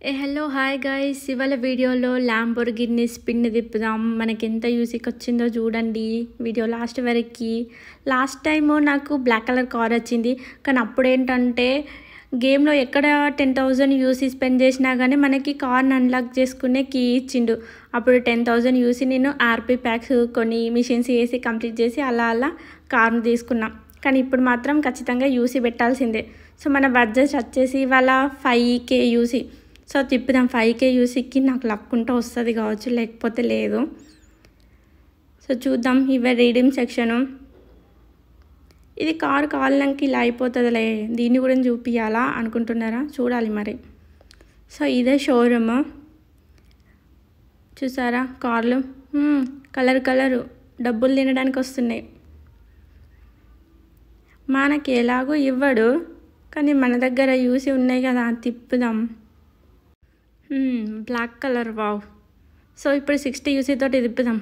Hello hi guys, ఇవాళ వీడియోలో Lamborghini spin తిప్పుదాం. మనకి ఎంత యూసిక్ వచ్చిందో చూడండి వీడియో లాస్ట్ వరకు. లాస్ట్ టైము నాకు బ్లాక్ కలర్ కార్ వచ్చింది, కానీ అప్పుడు ఏంటంటే గేమ్లో ఎక్కడ 10,000 యూసీ స్పెండ్ చేసినా కానీ మనకి కార్ని అన్లాక్ చేసుకునే కీ ఇచ్చిండు. అప్పుడు 10,000 యూసీ నేను ఆర్పీ ప్యాక్స్ కొన్ని మిషన్స్ వేసి కంప్లీట్ చేసి అలా కార్ని తీసుకున్నాం. కానీ ఇప్పుడు మాత్రం ఖచ్చితంగా యూసీ పెట్టాల్సిందే. సో మన బడ్జెట్ వచ్చేసి ఇవాళ 5K యూసీ. సో తిప్పుదాం. 5K యూసీకి నాకు లక్ ఉంటే వస్తుంది కావచ్చు, లేకపోతే లేదు. సో చూద్దాం. ఇవే రీడింగ్ సెక్షను. ఇది కారు కాలినాక ఇలా అయిపోతుందిలే, దీన్ని కూడా చూపించాలా అనుకుంటున్నారా? చూడాలి మరి. సో ఇదే షోరూమ్, చూసారా కార్లు కలరు డబ్బులు తినడానికి వస్తున్నాయి. మనకి ఎలాగో ఇవ్వడు, కానీ మన దగ్గర యూసీ ఉన్నాయి కదా, తిప్పుదాం. Black colour, wow. సో ఇప్పుడు 60 యూసీ తోటి తిప్పుదాం.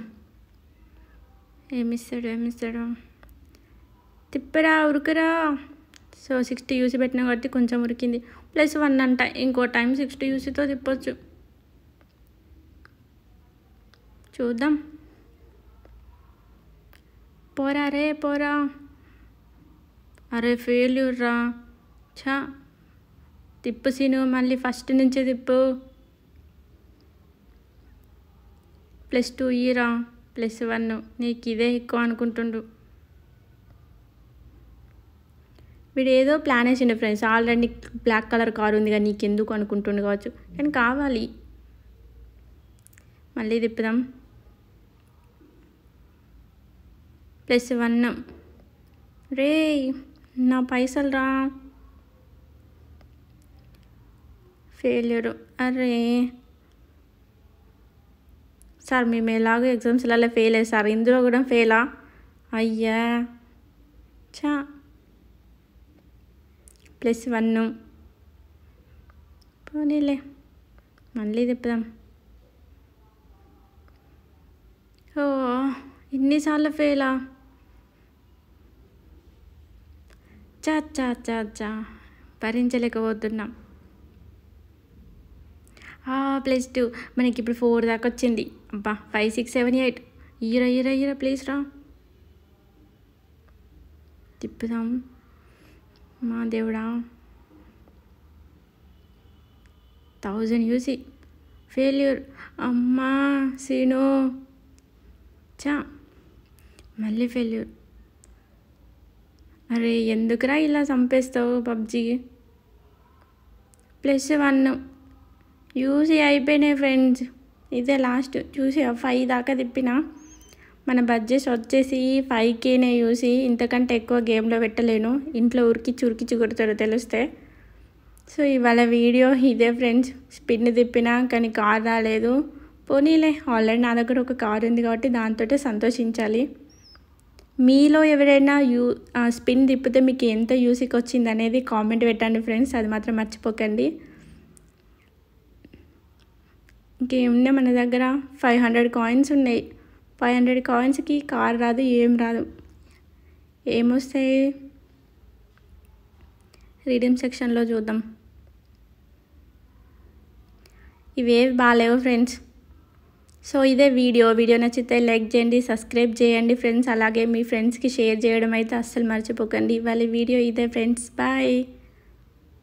ఏమిస్తాడు తిప్పరా, ఉరుకురా. సో 60 యూసీ పెట్టినా కాబట్టి కొంచెం ఉరికింది. +1 అంట, ఇంకో టైం 60 యూసీతో తిప్పొచ్చు. చూద్దాం. పోరా రే పోరా. అరే ఫెయిల్యూర్ రా. తిప్పు సీను, మళ్ళీ ఫస్ట్ నుంచే తిప్పు. +2 ఇరా, +1. నీకు ఇదే ఎక్కువ అనుకుంటుండు. వీడు ఏదో ప్లాన్ వేసిండు friends. Already black colour car ఉంది కానీ నీకెందుకు అనుకుంటుండు కావచ్చు, కానీ కావాలి. మళ్ళీ తిప్పుదాం. +1. రే నా పైసలు రా. ఫెయిల్యూరు. అరే సార్, మేము ఎలాగో ఎగ్జామ్స్లలో ఫెయిల్ అయ్యారు సార్, ఇందులో కూడా ఫెయిలా? అయ్యా +1. పోనీలే, మళ్ళీ తిప్పుదాం. ఓ ఇన్నిసార్లు ఫెయిలా? చా భరించలేకపోతున్నాం. +2. మనకి ఇప్పుడు 4 దాకా వచ్చింది. అబ్బా 5, 6, 7, 8. ఇరా ప్లీజ్ రా. తిప్పుదాం. మా దేవుడా, 1000 యూసీ. ఫెయిల్యూర్. అమ్మా సీను. మళ్ళీ ఫెయిల్యూర్. అరే ఎందుకురా ఇలా చంపేస్తావు పబ్జీ. +1 యూసీ అయిపోయినాయి ఫ్రెండ్స్. ఇదే లాస్ట్ చూసి 5 దాకా తిప్పిన. మన బడ్జెట్ వచ్చేసి 5Kనే యూసీ. ఇంతకంటే ఎక్కువ గేమ్లో పెట్టలేను, ఇంట్లో ఉరికిచ్చి కొడతారు తెలిస్తే. సో ఇవాళ వీడియో ఇదే ఫ్రెండ్స్. స్పిన్ తిప్పినా కానీ కార్ రాలేదు. పోనీలే, ఆల్రెడీ నా దగ్గర ఒక కార్ ఉంది కాబట్టి దాంతో సంతోషించాలి. మీలో ఎవరైనా స్పిన్ తిప్పితే మీకు ఎంత యూసీకి వచ్చింది అనేది కామెంట్ పెట్టండి ఫ్రెండ్స్, అది మాత్రం మర్చిపోకండి. ఇంకేమున్నాయి మన దగ్గర? 500 కాయిన్స్ ఉన్నాయి. 500 కాయిన్స్కి కార్ రాదు, ఏం రాదు. ఏమొస్తాయి? రీడింగ్ సెక్షన్లో చూద్దాం. ఇవేవి బాగాలేవు ఫ్రెండ్స్. సో ఇదే వీడియో నచ్చితే లైక్ చేయండి, సబ్స్క్రైబ్ చేయండి ఫ్రెండ్స్. అలాగే మీ ఫ్రెండ్స్కి షేర్ చేయడం అయితే అస్సలు మర్చిపోకండి. ఇవాళ వీడియో ఇదే ఫ్రెండ్స్. బాయ్.